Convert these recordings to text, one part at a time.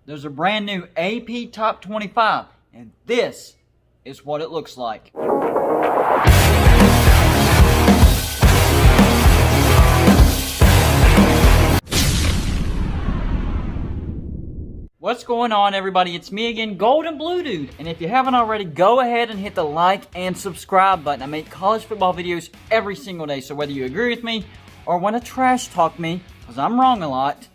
There's a brand new AP Top 25, and this is what it looks like. What's going on, everybody? It's me again, Golden Blue Dude. And if you haven't already, go ahead and hit the like and subscribe button. I make college football videos every single day, so whether you agree with me or want to trash talk me, because I'm wrong a lot,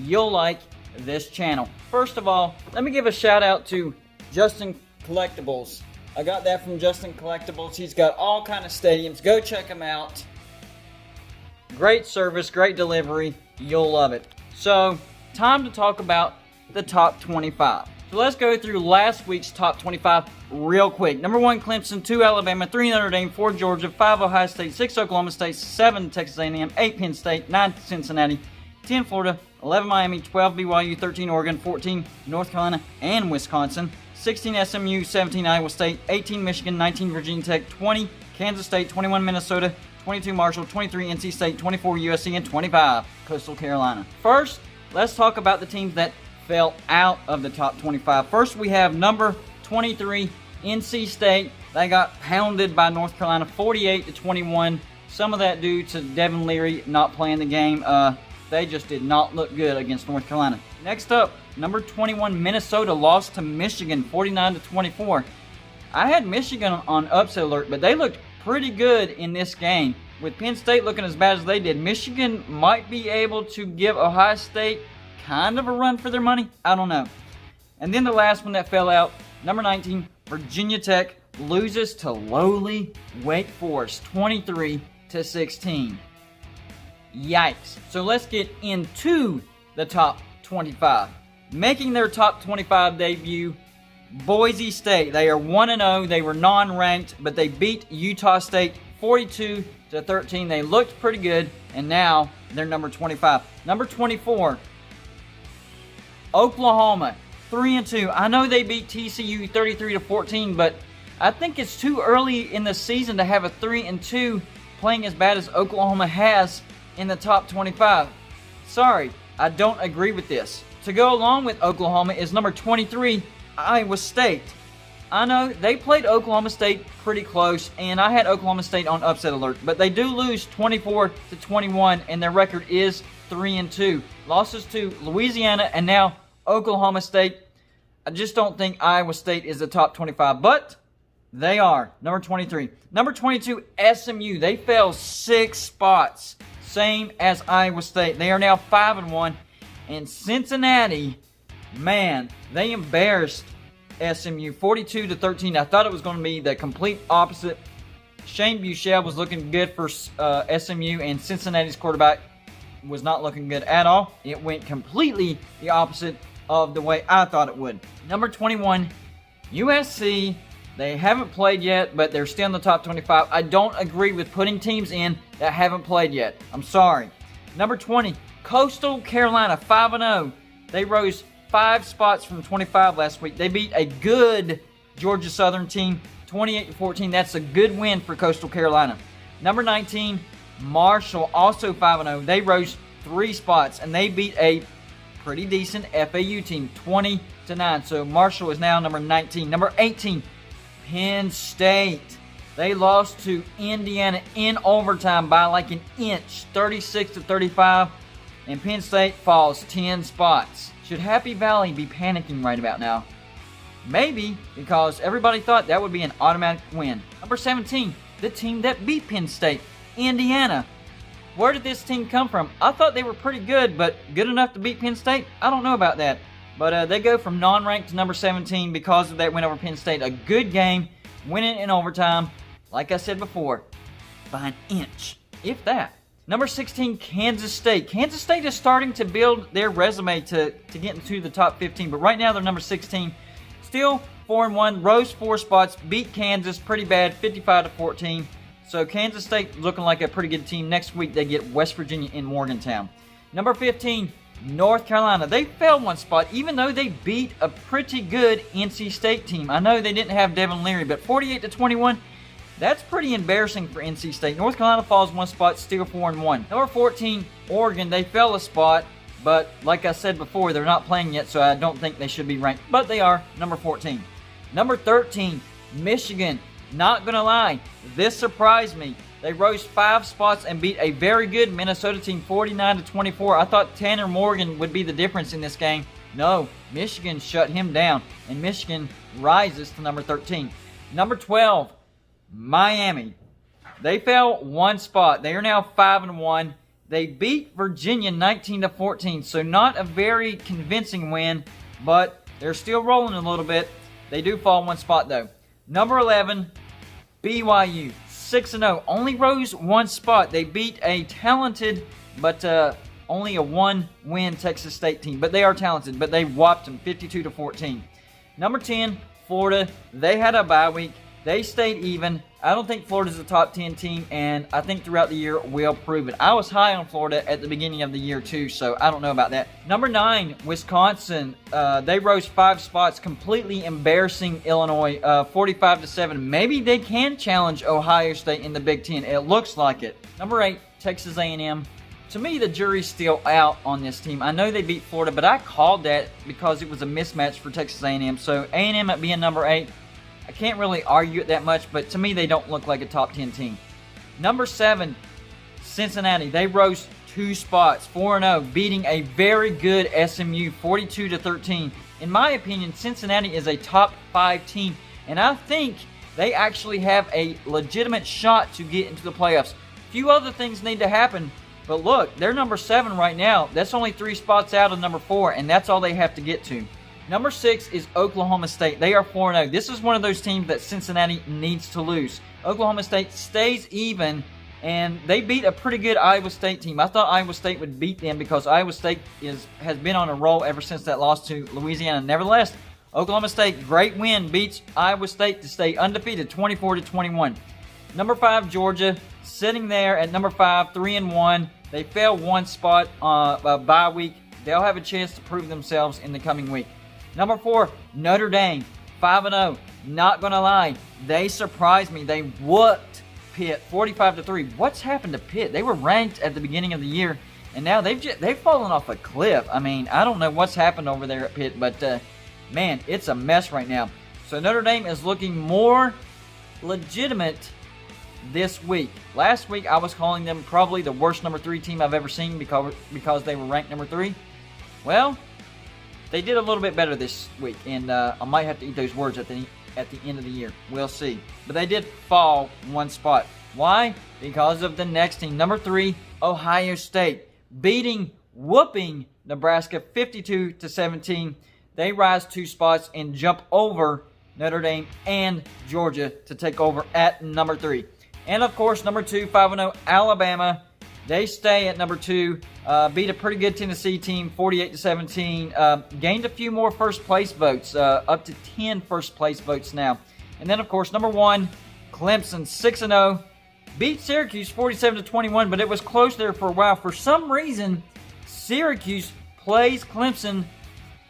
you'll like this channel. First of all, let me give a shout out to Justin Collectibles. I got that from Justin Collectibles. He's got all kind of stadiums. Go check him out. Great service, great delivery. You'll love it. So, time to talk about the top 25. So let's go through last week's top 25 real quick. Number 1, Clemson. 2, Alabama. 3, Notre Dame. 4, Georgia. 5, Ohio State. 6, Oklahoma State. 7, Texas A&M. 8, Penn State. 9, Cincinnati. 10, Florida. 11, Miami. 12, BYU. 13, Oregon. 14, North Carolina and Wisconsin. 16, SMU. 17, Iowa State. 18, Michigan. 19, Virginia Tech. 20, Kansas State. 21, Minnesota. 22, Marshall. 23, NC State. 24, USC. And 25, Coastal Carolina. First, let's talk about the teams that fell out of the top 25. First, we have number 23, NC State. They got pounded by North Carolina 48-21. Some of that due to Devin Leary not playing the game. They just did not look good against North Carolina. Next up, number 21, Minnesota lost to Michigan 49-24. I had Michigan on upset alert, but they looked pretty good in this game. With Penn State looking as bad as they did, Michigan might be able to give Ohio State kind of a run for their money. I don't know. And then the last one that fell out, number 19, Virginia Tech loses to lowly Wake Forest 23-16. Yikes. So let's get into the top 25. Making their top 25 debut, Boise State. They are 1-0. They were non-ranked, but they beat Utah State 42-13. They looked pretty good, and now they're number 25. Number 24, Oklahoma, 3-2. I know they beat TCU 33-14, but I think it's too early in the season to have a 3-2 playing as bad as Oklahoma has in the top 25. Sorry, I don't agree with this. To go along with Oklahoma is number 23, Iowa State. I know they played Oklahoma State pretty close, and I had Oklahoma State on upset alert, but they do lose 24-21, and their record is 3-2. Losses to Louisiana and now Oklahoma State. I just don't think Iowa State is the top 25, but they are. Number 23. Number 22, SMU. They fell 6 spots, same as Iowa State. They are now 5-1. And Cincinnati, man, they embarrassed SMU 42-13. I thought it was going to be the complete opposite. Shane Buechele was looking good for SMU, and Cincinnati's quarterback was not looking good at all. It went completely the opposite of the way I thought it would. Number 21, USC. They haven't played yet, but they're still in the top 25. I don't agree with putting teams in that haven't played yet. I'm sorry. Number 20, Coastal Carolina, 5-0. They rose 5 spots from 25 last week. They beat a good Georgia Southern team 28-14. That's a good win for Coastal Carolina. Number 19, Marshall, also 5-0. They rose 3 spots, and they beat a pretty decent FAU team 20-9. So Marshall is now number 19. Number 18, Penn State. They lost to Indiana in overtime by like an inch, 36-35, and Penn State falls 10 spots. Should Happy Valley be panicking right about now? Maybe, because everybody thought that would be an automatic win. Number 17, the team that beat Penn State, Indiana. Where did this team come from? I thought they were pretty good, but good enough to beat Penn State? I don't know about that. But they go from non-ranked to number 17 because of that win over Penn State. A good game, winning in overtime, like I said before, by an inch, if that. Number 16, Kansas State. Kansas State is starting to build their resume to get into the top 15, but right now they're number 16. Still 4-1, rose 4 spots, beat Kansas pretty bad, 55-14. So Kansas State looking like a pretty good team. Next week they get West Virginia in Morgantown. Number 15, North Carolina. They fell 1 spot, even though they beat a pretty good NC State team. I know they didn't have Devin Leary, but 48-21, that's pretty embarrassing for NC State. North Carolina falls 1 spot, still 4-1. Number 14, Oregon. They fell a spot. But like I said before, they're not playing yet, so I don't think they should be ranked. But they are, number 14. Number 13, Michigan. Not going to lie, this surprised me. They rose 5 spots and beat a very good Minnesota team 49-24. I thought Tanner Morgan would be the difference in this game. No, Michigan shut him down, and Michigan rises to number 13. Number 12, Miami. They fell 1 spot. They are now 5-1. They beat Virginia 19-14, so not a very convincing win, but they're still rolling a little bit. They do fall 1 spot though. Number 11, BYU. 6-0, only rose 1 spot. They beat a talented but only a 1-win Texas State team. But they are talented, but they whopped them 52-14. Number 10, Florida. They had a bye week. They stayed even. I don't think Florida's a top 10 team, and I think throughout the year we'll prove it. I was high on Florida at the beginning of the year too, so I don't know about that. Number 9, Wisconsin. They rose 5 spots, completely embarrassing Illinois, 45-7. Maybe they can challenge Ohio State in the Big Ten. It looks like it. Number 8, Texas A&M. To me, the jury's still out on this team. I know they beat Florida, but I called that because it was a mismatch for Texas A&M. So A&M at being number 8. I can't really argue it that much, but to me, they don't look like a top 10 team. Number 7, Cincinnati. They rose 2 spots, 4-0, beating a very good SMU, 42-13. In my opinion, Cincinnati is a top 5 team, and I think they actually have a legitimate shot to get into the playoffs. A few other things need to happen, but look, they're number 7 right now. That's only 3 spots out of number 4, and that's all they have to get to. Number 6 is Oklahoma State. They are 4-0. This is one of those teams that Cincinnati needs to lose. Oklahoma State stays even, and they beat a pretty good Iowa State team. I thought Iowa State would beat them because Iowa State has been on a roll ever since that loss to Louisiana. Nevertheless, Oklahoma State, great win, beats Iowa State to stay undefeated, 24-21. Number 5, Georgia, sitting there at number 5, 3-1. They fell 1 spot bye week. They'll have a chance to prove themselves in the coming week. Number 4, Notre Dame, 5-0. Not going to lie, they surprised me. They whooped Pitt 45-3. What's happened to Pitt? They were ranked at the beginning of the year, and now they've fallen off a cliff. I mean, I don't know what's happened over there at Pitt, but man, it's a mess right now. So Notre Dame is looking more legitimate this week. Last week, I was calling them probably the worst number 3 team I've ever seen because they were ranked number 3. Well, they did a little bit better this week, and I might have to eat those words at the end of the year. We'll see. But they did fall 1 spot. Why? Because of the next team. Number 3, Ohio State. Whooping Nebraska 52-17. They rise 2 spots and jump over Notre Dame and Georgia to take over at number 3. And of course, number 2, 5-0, Alabama. They stay at number 2, beat a pretty good Tennessee team, 48-17. Gained a few more first place votes, up to 10 first place votes now. And then, of course, number 1, Clemson, 6-0. Beat Syracuse 47-21, but it was close there for a while. For some reason, Syracuse plays Clemson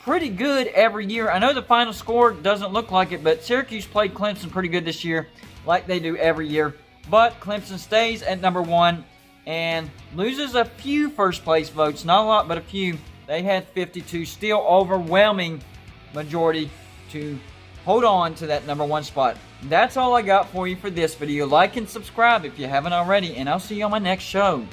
pretty good every year. I know the final score doesn't look like it, but Syracuse played Clemson pretty good this year, like they do every year. But Clemson stays at number 1. And loses a few first place votes. Not a lot, but a few. They had 52. Still overwhelming majority to hold on to that number 1 spot. That's all I got for you for this video. Like and subscribe if you haven't already. And I'll see you on my next show.